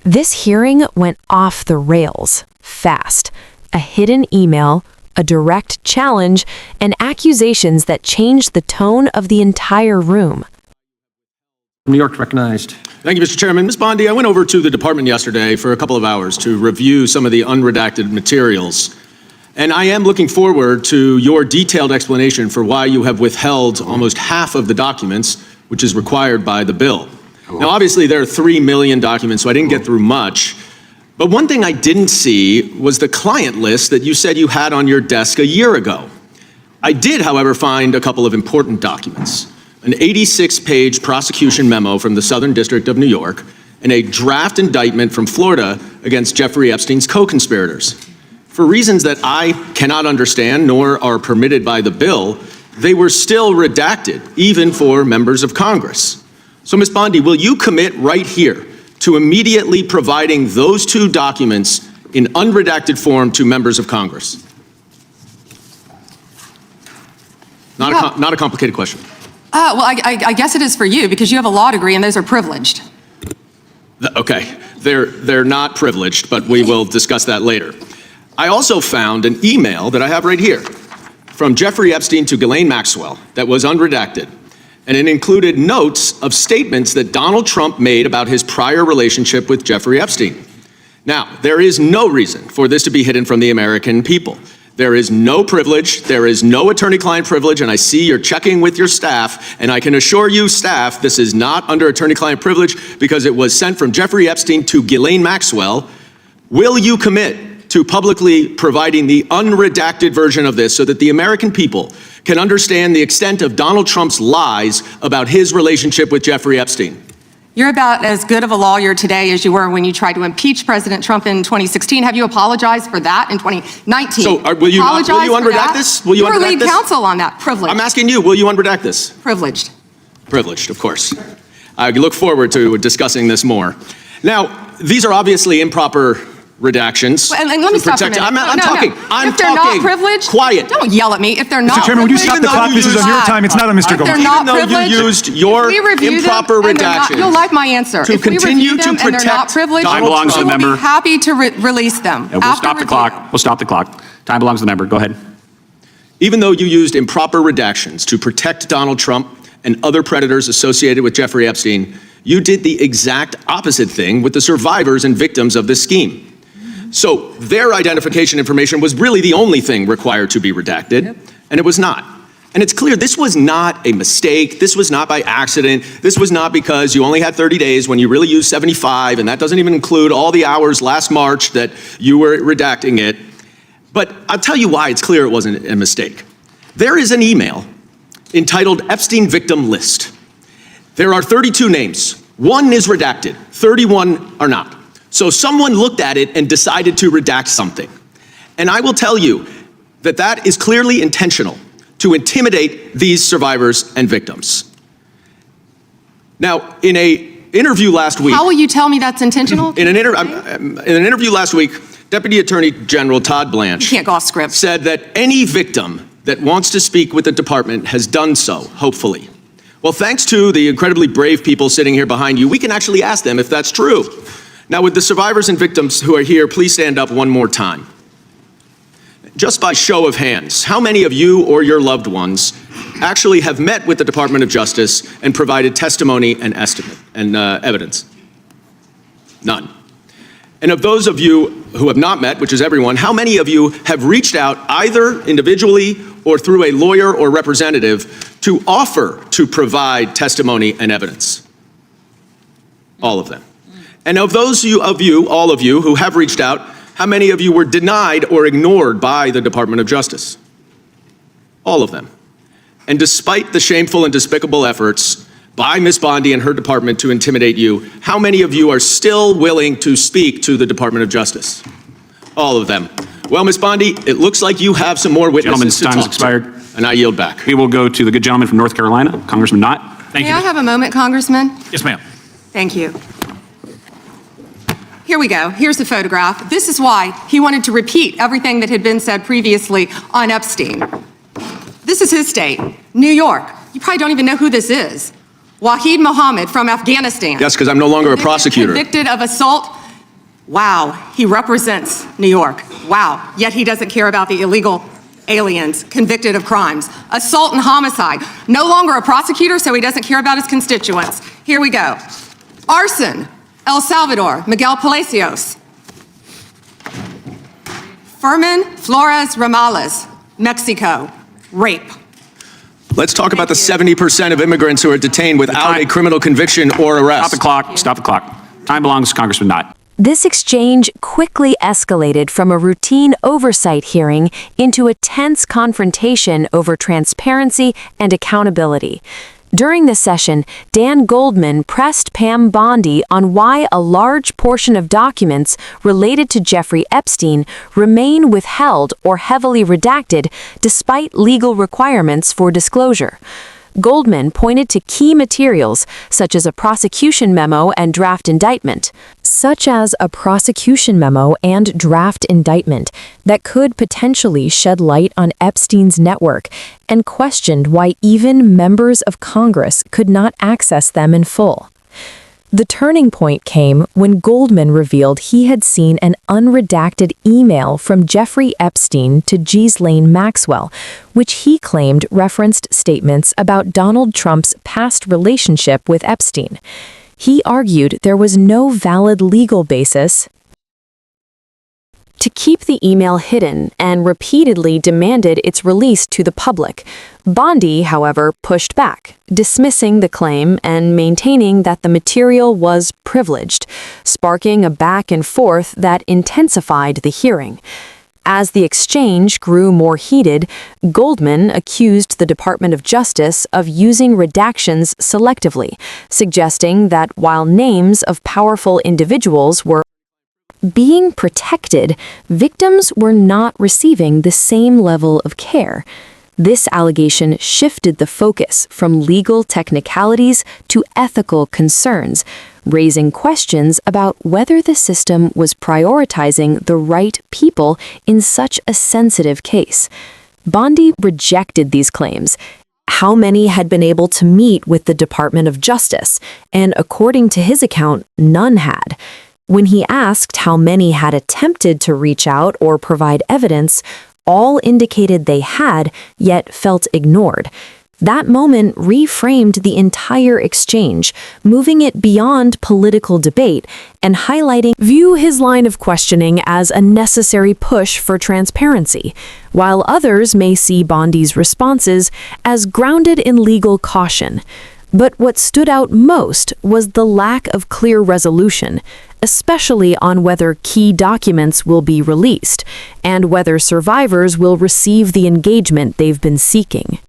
This hearing went off the rails, fast. A hidden email, a direct challenge, and accusations that changed the tone of the entire room. New York recognized. Thank you, Mr. Chairman. Ms. Bondi, I went over to the department yesterday for a couple of hours to review some of the unredacted materials. And I am looking forward to your detailed explanation for why you have withheld almost half of the documents, which is required by the bill. Now, obviously, there are 3 million documents, so I didn't get through much. But one thing I didn't see was the client list that you said you had on your desk a year ago. I did, however, find a couple of important documents. An 86-page prosecution memo from the Southern District of New York, and a draft indictment from Florida against Jeffrey Epstein's co-conspirators. For reasons that I cannot understand nor are permitted by the bill, they were still redacted, even for members of Congress. So, Ms. Bondi, will you commit right here to immediately providing those 2 documents in unredacted form to members of Congress? Not a complicated question. Well, I guess it is for you because you have a law degree and those are privileged. Okay, they're not privileged, but we will discuss that later. I also found an email that I have right here from Jeffrey Epstein to Ghislaine Maxwell that was unredacted, and it included notes of statements that Donald Trump made about his prior relationship with Jeffrey Epstein. Now, there is no reason for this to be hidden from the American people. There is no privilege, there is no attorney-client privilege, and I see you're checking with your staff, and I can assure you, staff, this is not under attorney-client privilege because it was sent from Jeffrey Epstein to Ghislaine Maxwell. Will you commit to publicly providing the unredacted version of this so that the American people can understand the extent of Donald Trump's lies about his relationship with Jeffrey Epstein? You're about as good of a lawyer today as you were when you tried to impeach President Trump in 2016. Have you apologized for that in 2019? So will you unredact this? Will you were unredact lead this? counsel on that. Privileged. I'm asking you, will you unredact this? Privileged. Privileged, of course. I look forward to discussing this more. Now, these are obviously improper redactions. And let me stop for a minute. I'm talking. If they're not privileged, quiet. Don't yell at me. If they're not Mr. Chairman, would you stop the clock? This is on your time. It's not on Mr. Goldman. If they're not Even though privileged, you used your improper redactions, you'll like my answer. to If we continue review them to and they're not protect privileged, Donald Time belongs to the we'll member. be happy to release them. Yeah, we'll stop the clock. We'll stop the clock. Time belongs to the member. Go ahead. even though you used improper redactions to protect Donald Trump and other predators associated with Jeffrey Epstein, you did the exact opposite thing with the survivors and victims of this scheme. So their identification information was really the only thing required to be redacted, and it was not. And it's clear this was not a mistake. This was not by accident. This was not because you only had 30 days when you really used 75, and that doesn't even include all the hours last March that you were redacting it. But I'll tell you why it's clear it wasn't a mistake. There is an email entitled Epstein Victim List. There are 32 names. One is redacted, 31 are not. So someone looked at it and decided to redact something. And I will tell you that that is clearly intentional to intimidate these survivors and victims. Now, in an interview last week— How will you tell me that's intentional? In an interview last week, Deputy Attorney General Todd Blanche— You can't go off script. —said that any victim that wants to speak with the department has done so, hopefully. Well, thanks to the incredibly brave people sitting here behind you, we can actually ask them if that's true. Now, with the survivors and victims who are here, please stand up one more time. Just by show of hands, how many of you or your loved ones actually have met with the Department of Justice and provided testimony and evidence? None. And of those of you who have not met, which is everyone, how many of you have reached out either individually or through a lawyer or representative to offer to provide testimony and evidence? All of them. And of those of you, all of you who have reached out, how many of you were denied or ignored by the Department of Justice? All of them. And despite the shameful and despicable efforts by Ms. Bondi and her department to intimidate you, how many of you are still willing to speak to the Department of Justice? All of them. Well, Ms. Bondi, it looks like you have some more witnesses to talk to. Gentleman's time has expired. And I yield back. We will go to the good gentleman from North Carolina, Congressman Knott. Thank May you. I have a moment, Congressman? Yes, ma'am. Thank you. Here we go. Here's the photograph. This is why he wanted to repeat everything that had been said previously on Epstein. This is his state, New York. You probably don't even know who this is. Wahid Mohammed from Afghanistan. Yes, because I'm no longer a prosecutor. Convicted of assault Wow, he represents New York. Wow, yet he doesn't care about the illegal aliens convicted of crimes. Assault and homicide. No longer a prosecutor, so he doesn't care about his constituents. Here we go. Arson, El Salvador, Miguel Palacios. Fermin Flores Ramales, Mexico, rape. Let's talk about the 70% of immigrants who are detained without a criminal conviction or arrest. Stop the clock. Stop the clock. Time belongs to Congressman Knott. This exchange quickly escalated from a routine oversight hearing into a tense confrontation over transparency and accountability. During the session, Dan Goldman pressed Pam Bondi on why a large portion of documents related to Jeffrey Epstein remain withheld or heavily redacted despite legal requirements for disclosure. Goldman pointed to key materials such as a prosecution memo and draft indictment, that could potentially shed light on Epstein's network, and questioned why even members of Congress could not access them in full. The turning point came when Goldman revealed he had seen an unredacted email from Jeffrey Epstein to Ghislaine Maxwell, which he claimed referenced statements about Donald Trump's past relationship with Epstein. He argued there was no valid legal basis to keep the email hidden and repeatedly demanded its release to the public. Bondi, however, pushed back, dismissing the claim and maintaining that the material was privileged, sparking a back and forth that intensified the hearing. As the exchange grew more heated, Goldman accused the Department of Justice of using redactions selectively, suggesting that while names of powerful individuals were being protected, victims were not receiving the same level of care. This allegation shifted the focus from legal technicalities to ethical concerns, raising questions about whether the system was prioritizing the right people in such a sensitive case. Bondi rejected these claims. How many had been able to meet with the Department of Justice? And according to his account, none had. When he asked how many had attempted to reach out or provide evidence, all indicated they had, yet felt ignored. That moment reframed the entire exchange, moving it beyond political debate and highlighting his line of questioning as a necessary push for transparency, while others may see Bondi's responses as grounded in legal caution. But what stood out most was the lack of clear resolution, especially on whether key documents will be released and whether survivors will receive the engagement they've been seeking.